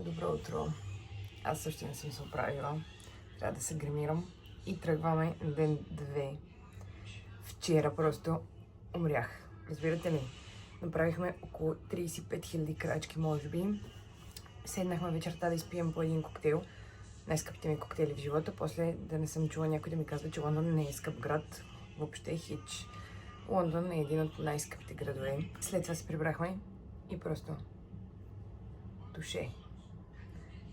Добро утро. Аз също не съм се оправила. Трябва да се гримирам. И тръгваме на ден 2. Вчера просто умрях. Разбирате ли? Направихме около 35 000 крачки, може би. Седнахме вечерта да изпием по един коктейл. Най-скъпите ми коктейли в живота. После да не съм чула някой да ми казва, че Лондон не е скъп град. Въобще хич. Лондон е един от най-скъпите градове. След това се прибрахме и просто душе.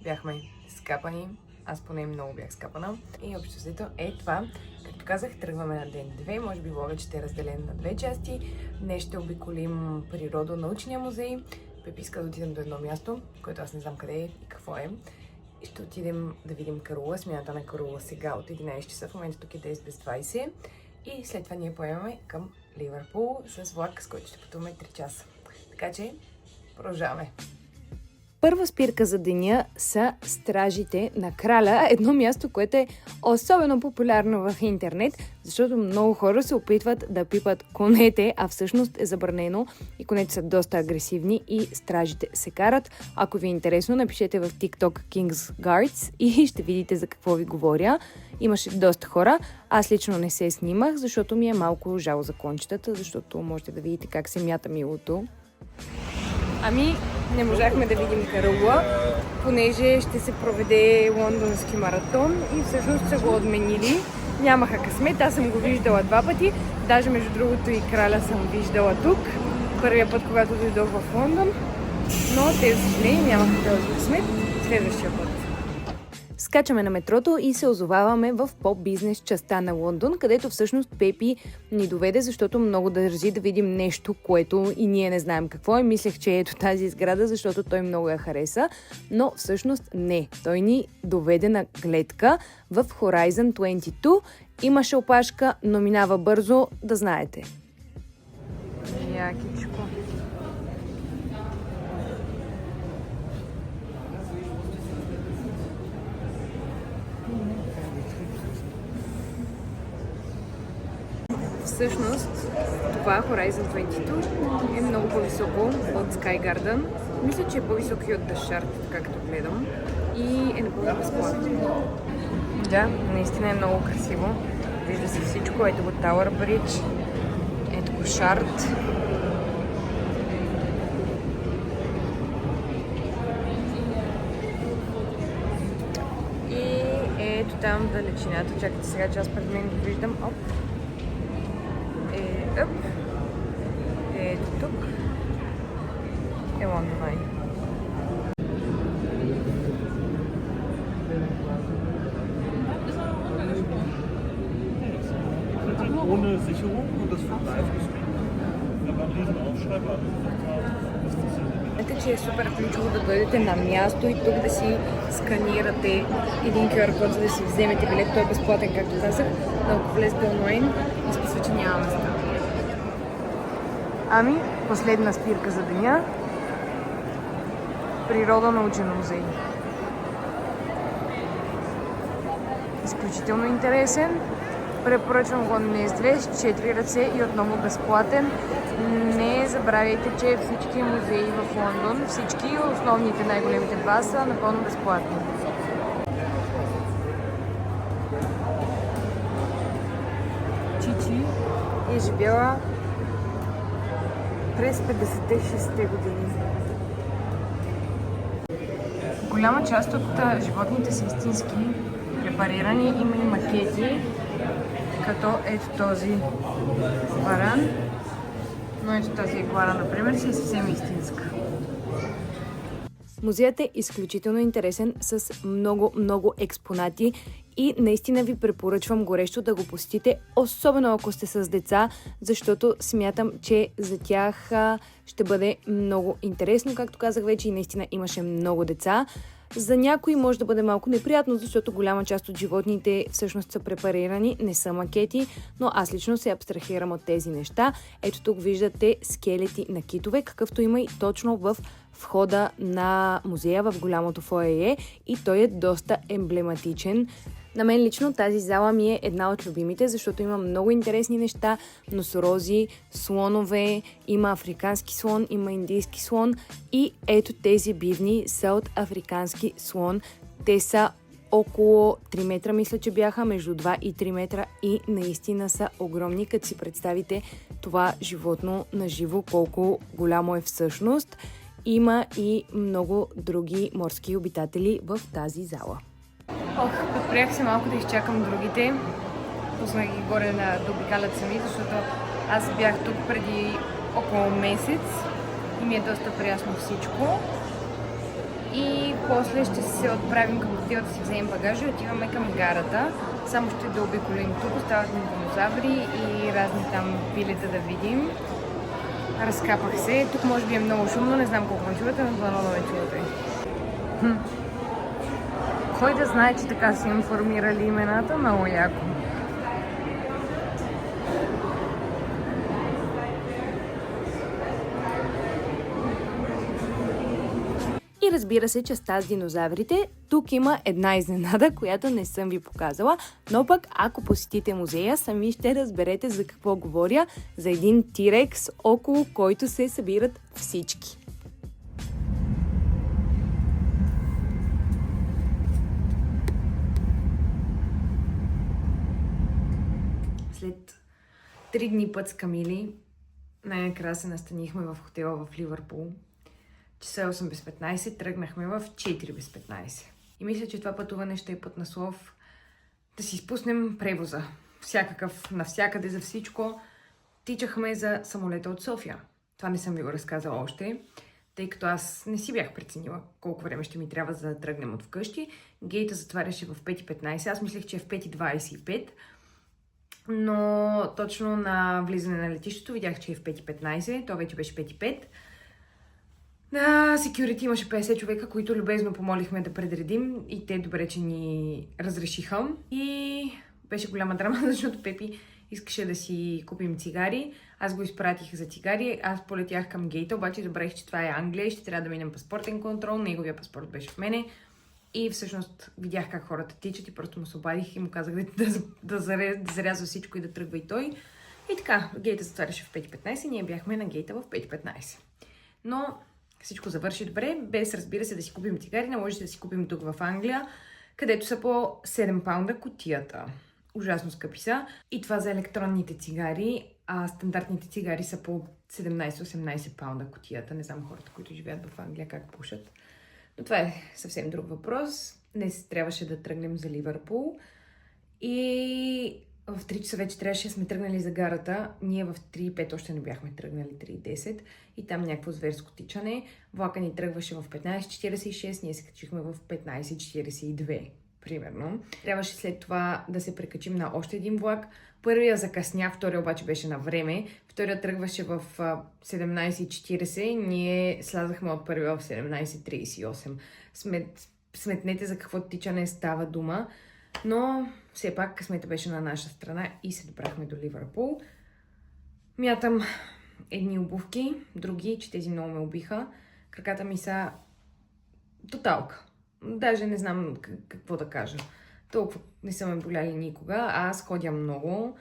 Бяхме скапани. Аз поне много бях скапана. И общо взето е това. Както казах, тръгваме на ден 2. Може би влогът ще е разделен на 2 части. Днес ще обиколим природонаучния музей. Пепи иска да отидем до едно място, което аз не знам къде е и какво е. И ще отидем да видим Карула. Смяната на Карула сега от 11 часа. В момента тук е 10 без 20. И след това ние поемаме към Ливърпул с влак, с който ще пътуваме 3 часа. Така че продължаваме. Първа спирка за деня са стражите на краля. Едно място, което е особено популярно в интернет, защото много хора се опитват да пипат конете, а всъщност е забранено и конете са доста агресивни и стражите се карат. Ако ви е интересно, напишете в TikTok King's Guards и ще видите за какво ви говоря. Имаше доста хора. Аз лично не се снимах, защото ми е малко жал за кончетата, защото можете да видите как се мята милото. Ами, не можахме да видим Карула, понеже ще се проведе лондонски маратон и всъщност са го отменили. Нямаха късмет, аз съм го виждала 2 пъти, даже между другото и краля съм виждала тук, първия път, когато дойдох в Лондон, но те, за съжаление, нямаха този късмет следващия път. Скачаме на метрото и се озоваваме в по-бизнес частта на Лондон, където всъщност Пепи ни доведе, защото много държи да видим нещо, което и ние не знаем какво е. Мислех, че ето тази сграда, защото той много я хареса, но всъщност не. Той ни доведе на гледка в Horizon 22. Имаше опашка, но минава бързо, да знаете. Якичко. Всъщност, това Horizon 22 е много по-високо от Sky Garden. Мисля, че е по-високо и от The Shard, както гледам. И е напълно безплатно. Да, наистина е много красиво. Вижда се всичко. Ето го Tower Bridge. Ето го Shard. И ето там далечината. Чакайте сега, че аз пред мен го виждам. Оп! Ето тук е Лондон. Ohne Sicherung und das wird live gestreamt. Wir haben diesen Aufschreiber. Знаете, че е супер ключово да дойдете на място и тук да си сканирате един QR код, за да си вземете билет. Той е безплатен, както казах, но ако влезете онлайн, изписва, че няма места. Ами, последна спирка за деня. Природонаучен музей. Изключително интересен. Препоръчвам го днес 2 с 4 ръце и отново безплатен. Не забравяйте, че всички музеи в Лондон, всички основните, най-големите два са напълно безплатни. Чичи е живяла през 56-те години. Голяма част от животните са истински препарирани, има и макети, като ето този варан, но ето тази еквара, например, си е съвсем истинска. Музеят е изключително интересен с много експонати и наистина ви препоръчвам горещо да го посетите, особено ако сте с деца, защото смятам, че за тях ще бъде много интересно. Както казах вече, и наистина имаше много деца. За някои може да бъде малко неприятно, защото голяма част от животните всъщност са препарирани, не са макети, но аз лично се абстрахирам от тези неща. Ето тук виждате скелети на китове, какъвто има и точно в входа на музея в голямото фоайе и той е доста емблематичен. На мен лично тази зала ми е една от любимите, защото има много интересни неща, носорози, слонове, има африкански слон, има индийски слон и ето тези бивни са от африкански слон. Те са около 3 метра, мисля, че бяха между 2 и 3 метра и наистина са огромни, като си представите това животно на живо, колко голямо е всъщност. Има и много други морски обитатели в тази зала. Предприях се малко да изчакам другите. Пуснах ги горе да обикалят сами, защото аз бях тук преди около месец и ми е доста приясно всичко. И после ще се отправим към хотела да си вземем багажа и отиваме към гарата. Само ще да обиколим тук, остават ни динозаври и разни там билета да видим. Разкапах се. Тук може би е много шумно, не знам колко ме чувате, но дано да ме чувате. Кой да знае, че така са информирали имената? Много яко. И разбира се, частта с динозаврите. Тук има една изненада, която не съм ви показала, но пък ако посетите музея, сами ще разберете за какво говоря, за един тирекс, около който се събират всички. След 3 дни път с Камили, най-накрая се настанихме в хотела в Ливърпул. Часа е 8 без 15, тръгнахме в 4 без 15. И мисля, че това пътуване ще е път на слов да си изпуснем превоза. Всякакъв, навсякъде, за всичко. Тичахме за самолета от София. Това не съм ви го разказала още, тъй като аз не си бях преценила колко време ще ми трябва за да тръгнем от вкъщи. Гейта затваряше в 5:15, аз мислех, че е в 5:25. Но точно на влизане на летището видях, че е в 5:15, то вече беше 5:05. На security имаше 50 човека, които любезно помолихме да предредим и те добре, че ни разрешиха. И беше голяма драма, защото Пепи искаше да си купим цигари. Аз го изпратих за цигари, аз полетях към гейта, обаче забравих, че това е Англия и ще трябва да минем паспортен контрол. Неговия паспорт беше в мене. И всъщност видях как хората тичат и просто му се обадих и му казах да зарязва всичко и да тръгва и той. И така, гейта затваряше в 5:15, ние бяхме на гейта в 5:15. Но всичко завърши добре, без, разбира се, да си купим цигари. Не можете да си купим тук в Англия, където са по 7 паунда кутията. Ужасно скъпи са. И това за електронните цигари, а стандартните цигари са по 17-18 паунда кутията. Не знам хората, които живеят в Англия, как пушат. Но това е съвсем друг въпрос. Днес трябваше да тръгнем за Ливърпул. И в 3 часа вече трябваше да сме тръгнали за гарата. Ние в 3:05 още не бяхме тръгнали, 3:10. И там някакво зверско тичане. Влака ни тръгваше в 15:46, ние се качихме в 15:42, примерно. Трябваше след това да се прекачим на още един влак. Първия закъсня, втория обаче беше на време. Втория тръгваше в 17:40, ние слязахме от първия в 17:38. Сметнете за какво тичане става дума. Но все пак късмета беше на наша страна и се добрахме до Ливърпул. Мятам едни обувки, други, че тези много ме убиха. Краката ми са тоталка. Даже не знам какво да кажа. Толкова не са ме боляли никога. Аз ходя много,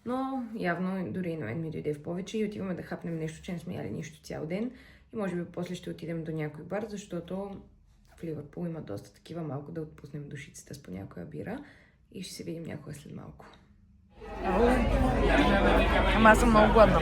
но явно дори и на мен ми дойде в повече и отиваме да хапнем нещо, че не сме яли нищо цял ден. И може би после ще отидем до някой бар, защото в Ливърпул има доста такива, малко да отпуснем душицата с по някоя бира и ще се видим някога след малко. Ама аз съм много гладна.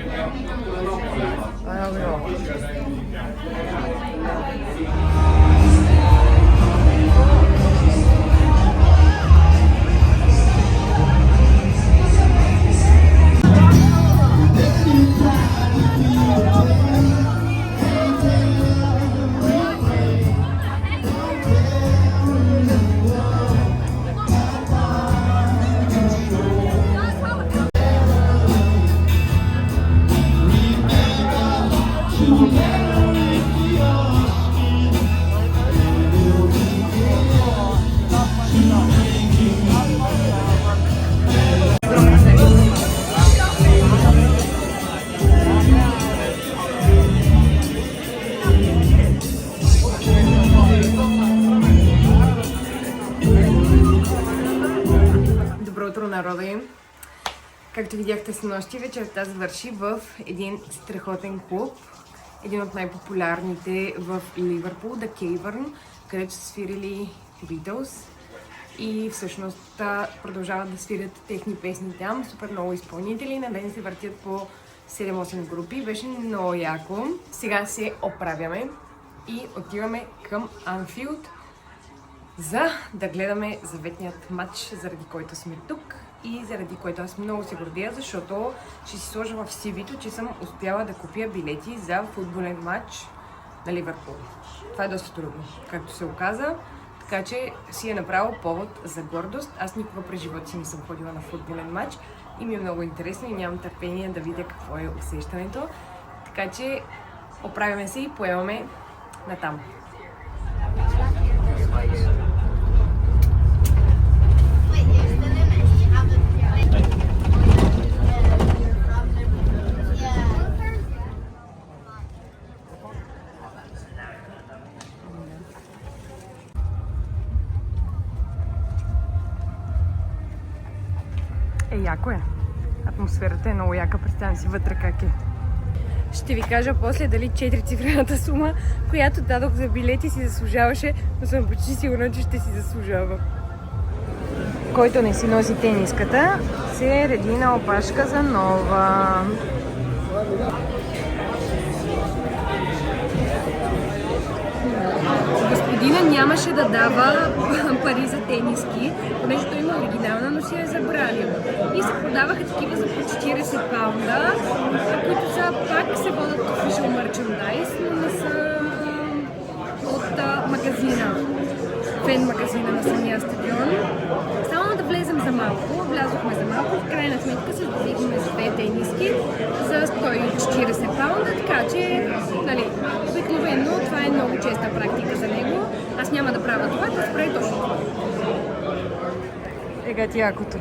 Както видяхте снощи, вечерта завърши в един страхотен клуб, един от най-популярните в Ливърпул, The Cavern, където са свирили Beatles и всъщност продължават да свирят техни песни там. Супер много изпълнители, на ден се въртят по 7-8 групи. Беше много яко. Сега се оправяме и отиваме към Анфилд, за да гледаме заветният матч, заради който сме тук и заради който аз много се гордея, защото ще си сложа в CV-то, че съм успяла да купя билети за футболен матч на Ливърпул. Това е доста трудно, както се оказа, така че си е направил повод за гордост. Аз никога през живота си не съм ходила на футболен матч и ми е много интересно и нямам търпение да видя какво е усещането. Така че оправяме се и поемаме натам. Яко е. Атмосферата е много яка. Представям си вътре как е. Ще ви кажа после дали 4-цифрената сума, която дадох за билети, си заслужаваше, но съм почти сигурна, че ще си заслужава. Който не си носи тениската, се реди на опашка за нова. Господина нямаше да дава пари за тениски, понеже той има оригинална, но си я забравил. И се продаваха такива за по 40 паунда, които са пак се водят official merchandise, но не са от магазина, фен магазина на самия стадион. Само да влезем за малко, влязохме за малко, в крайна сметка се сдобихме с 2 тениски за 140 паунда, така че, нали, обикновено това е много честа практика за него. Аз няма да правя това, да спре точно това. Ега ти якото.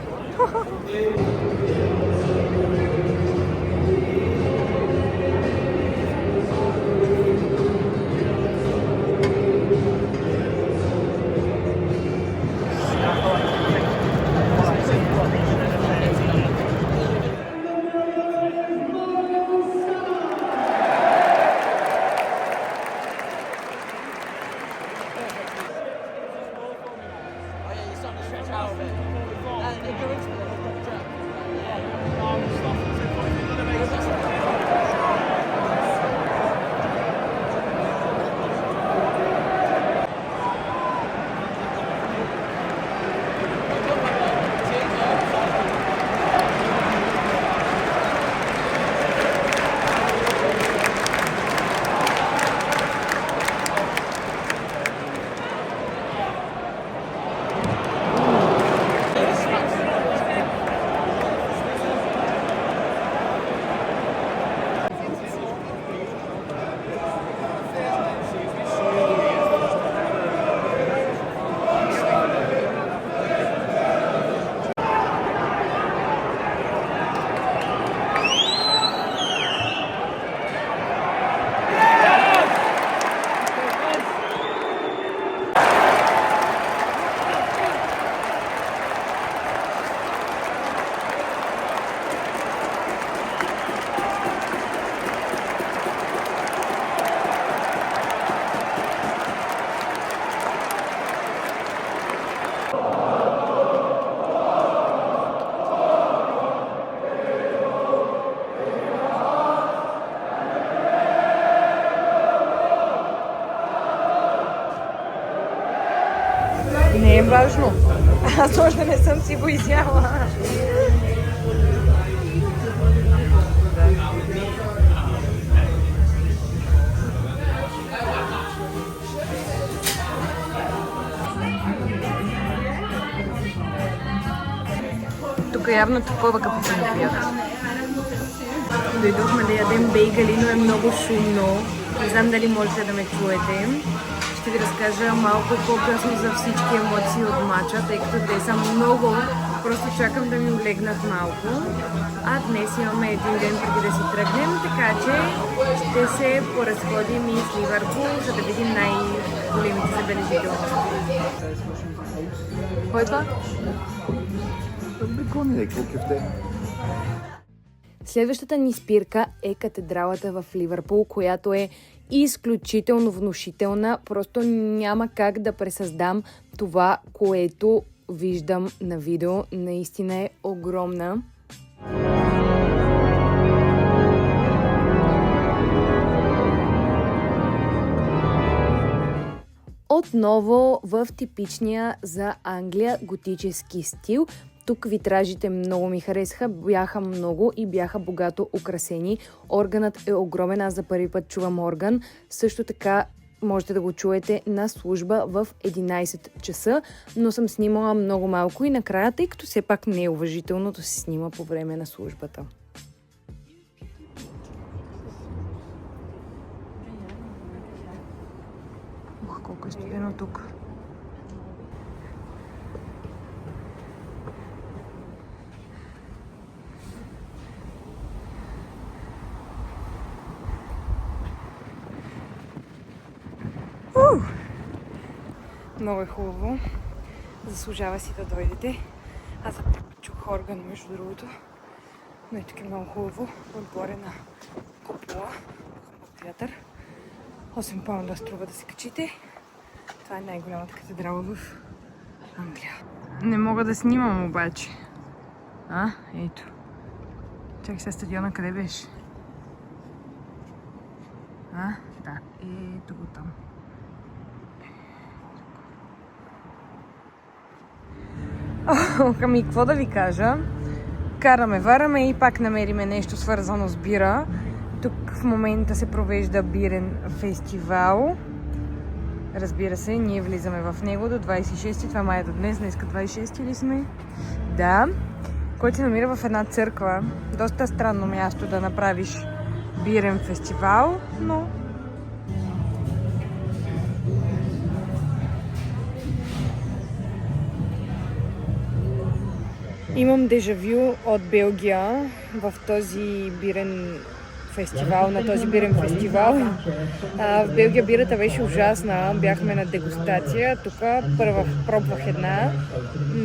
Не е важно. Аз още не съм си го изяла. Тук явно такова капуцина пият. Дойдохме да ядем бейгали, но е много шумно. Не знам дали можете да ме чуете. Ще ви разкажа малко по-късно за всички емоции от матча, тъй като те са много. Просто чакам да ми олегнат малко. А днес имаме един ден преди да си тръгнем, така че ще се поразходим и с Ливърпул, за да видим най-големите забележителности. Кой е това? Приколни някакво кефте. Следващата ни спирка е катедралата в Ливърпул, която е изключително внушителна. Просто няма как да пресъздам това, което виждам на видео. Наистина е огромна. Отново в типичния за Англия готически стил. Тук витражите много ми харесаха, бяха много и бяха богато украсени. Органът е огромен, аз за първи път чувам орган. Също така можете да го чуете на служба в 11 часа, но съм снимала много малко и накрая, тъй като все пак не е уважително да се снима по време на службата. Ух, колко е студено тук. Много е хубаво. Заслужава си да дойдете. Аз за първи път чух орган, между другото. Но и тук е много хубаво. Отгоре на купола. Вятър. 8 паунда струва да се качите. Това е най-голямата катедрала в Англия. Не мога да снимам обаче. Ето. Чакай сега стадиона, къде беше? Да. Ето го там. Ами, какво да ви кажа? Вараме и пак намериме нещо свързано с бира. Тук в момента се провежда бирен фестивал. Разбира се, ние влизаме в него до 26-ти. Това май е до днес. Днеска 26-ти ли сме? Да. Който се намира в една църква. Доста странно място да направиш бирен фестивал, но... Имам дежавю от Белгия в този бирен фестивал, на този бирен фестивал. В Белгия бирата беше ужасна, бяхме на дегустация. Тук пробвах една.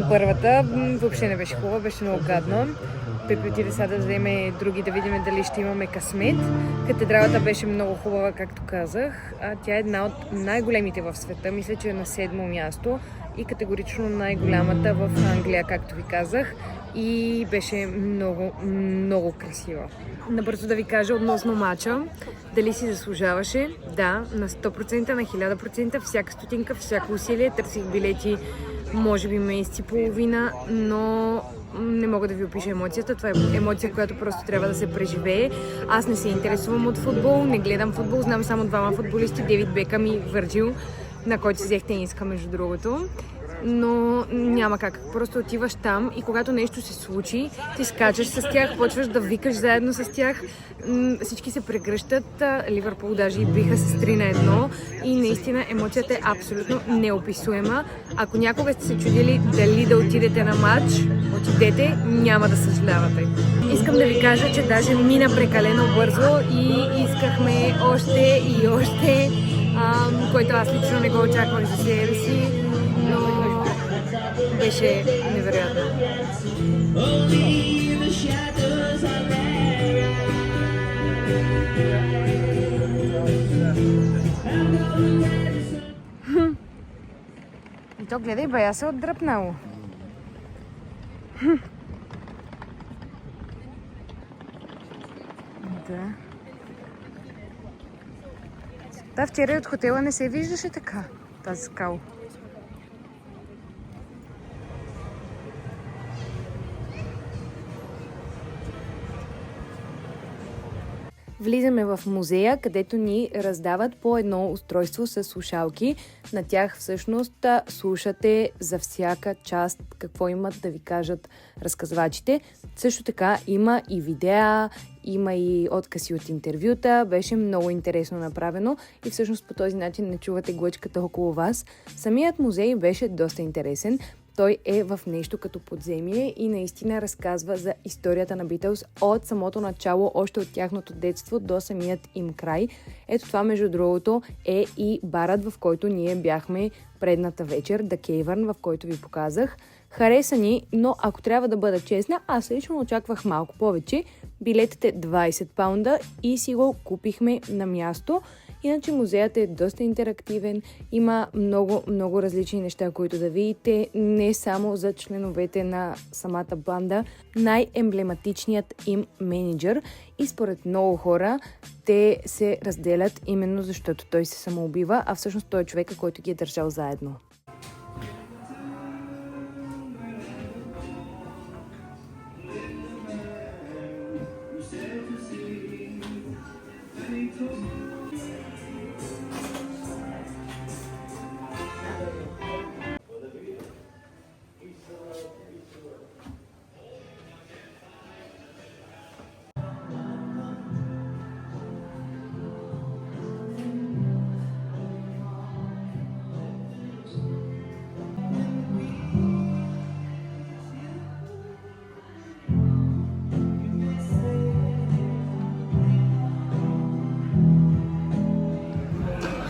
Първата въобще не беше хубава, беше много гадна. Пепи отиде сега да вземе други, да видим дали ще имаме късмет. Катедралата беше много хубава, както казах. Тя е една от най-големите в света. Мисля, че е на 7-мо място и категорично най-голямата в Англия, както ви казах. И беше много, много красива. Набързо да ви кажа относно мача, дали си заслужаваше. Да, на 100%, на 1000%, всяка стотинка, всяко усилие. Търсих билети, може би месец и половина, но не мога да ви опиша емоцията. Това е емоция, която просто трябва да се преживее. Аз не се интересувам от футбол, не гледам футбол, знам само двама футболисти, Дейвид Бекъм и Върджил, на който си взех тениска, между другото. Но няма как. Просто отиваш там и когато нещо се случи, ти скачаш с тях, почваш да викаш заедно с тях. Всички се прегръщат. Ливърпул даже и биха с 3-1 и наистина емоцията е абсолютно неописуема. Ако някога сте се чудили дали да отидете на матч, отидете, няма да съжалявате. Искам да ви кажа, че даже мина прекалено бързо и искахме още и още, което аз лично не го очаквах за себе си, но беше невероятно. И то гледай, бая се отдръпнало. Да. Да, вчера и от хотела не се виждаше така, тази скала. Влизаме в музея, където ни раздават по едно устройство с слушалки. На тях всъщност слушате за всяка част какво имат да ви кажат разказвачите. Също така има и видеа, има и откъси от интервюта. Беше много интересно направено и всъщност по този начин не чувате глъчката около вас. Самият музей беше доста интересен. Той е в нещо като подземие и наистина разказва за историята на Битълс от самото начало, още от тяхното детство до самият им край. Ето това, между другото, е и барът, в който ние бяхме предната вечер, The Cavern, в който ви показах. Хареса ни, но ако трябва да бъда честна, аз лично очаквах малко повече. Билетът е 20 паунда и си го купихме на място. Иначе музеят е доста интерактивен, има много различни неща, които да видите, не само за членовете на самата банда, най-емблематичният им менеджер и според много хора те се разделят именно защото той се самоубива, а всъщност той е човека, който ги е държал заедно.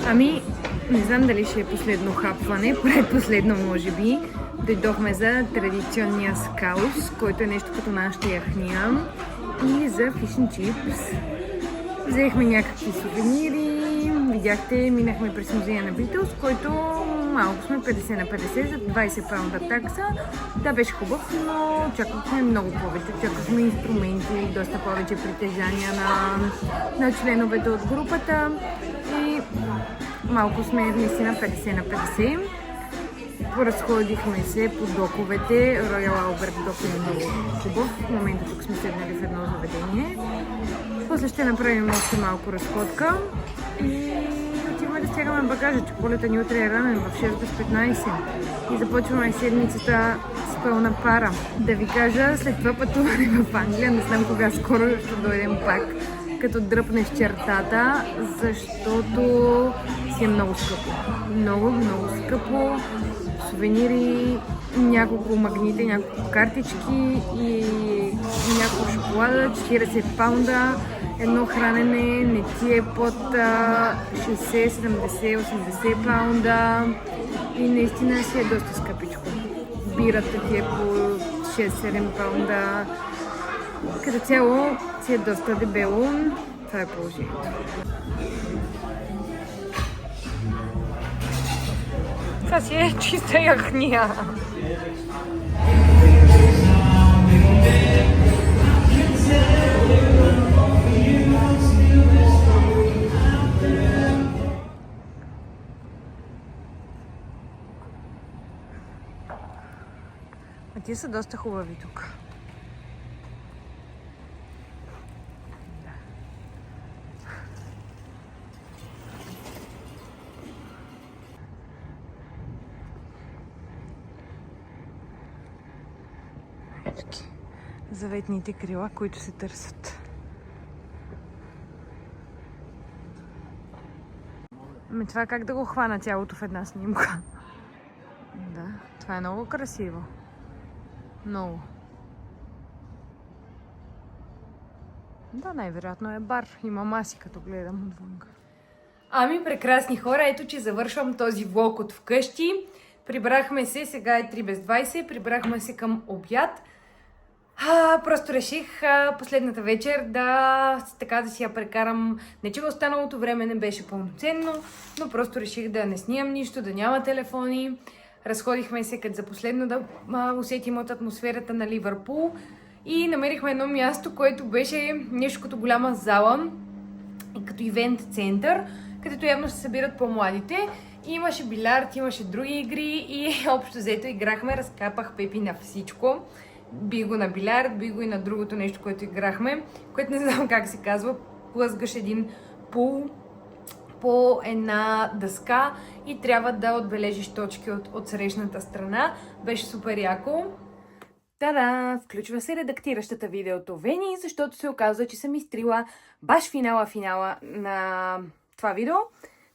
Ами, не знам дали ще е последно хапване, предпоследно може би. Дойдохме за традиционния скаус, който е нещо като нашата яхния, и за фиш н чипс. Взехме някакви сувенири, видяхте, минахме през музея на Битлз, който малко сме 50 на 50 за 20 паунда такса. Да, беше хубав, но чакахме много повече. Чакахме инструменти, доста повече притежания на членовете от групата и малко сме наистина 50 на 50. Поразходихме се по доковете. Роял Алберт док е много хубав. В момента тук сме седнали в едно заведение. После ще направим още малко разходка и отиваме да стягаме багажа, че полета ни утре е ранен в 6 без 15 и започваме седмицата с пълна пара. Да ви кажа, след това пътуване в Англия, не знам кога скоро ще дойдем пак, като дръпнеш чертата, защото си е много скъпо. Много скъпо. Сувенири, няколко магните, няколко картички и няколко шоколада, 40 паунда. Едно хранене не ти е под 60, 70, 80 паунда и наистина си е доста скъпичко. Бирата ти е по 6-7 паунда. Като цяло си е доста дебело. Това е положението. Това си е чиста яхния. А тия са доста хубави тук. Заветните крила, които се търсят. Ами това как да го хвана цялото в една снимка? Да, това е много красиво. Много. Да, най-вероятно е бар. Има маси, като гледам отвън. Ами, прекрасни хора, ето че завършвам този влог от вкъщи. Прибрахме се, сега е 3 без 20, прибрахме се към обяд. Просто реших последната вечер да си я прекарам. Не че останалото време не беше пълноценно, но просто реших да не снимам нищо, да няма телефони. Разходихме се като за последно да усетим от атмосферата на Ливърпул и намерихме едно място, което беше нещо като голяма зала, като ивент център, където явно се събират по-младите. Имаше билярд, имаше други игри и общо взето играхме, разкапах Пепи на всичко. Би го на билярд, би го и на другото нещо, което играхме, което не знам как се казва. Плъзгаш един пул по една дъска и трябва да отбележиш точки от срещната страна. Беше супер яко. Та-да! Включва се редактиращата видеото Вени, защото се оказва, че съм изтрила баш финала на това видео.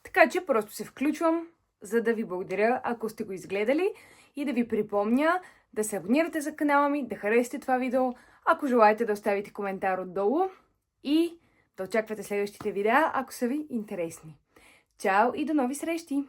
Така че просто се включвам, за да ви благодаря, ако сте го изгледали и да ви припомня да се абонирате за канала ми, да харесате това видео, ако желаете да оставите коментар отдолу и да очаквате следващите видеа, ако са ви интересни. Чао и до нови срещи!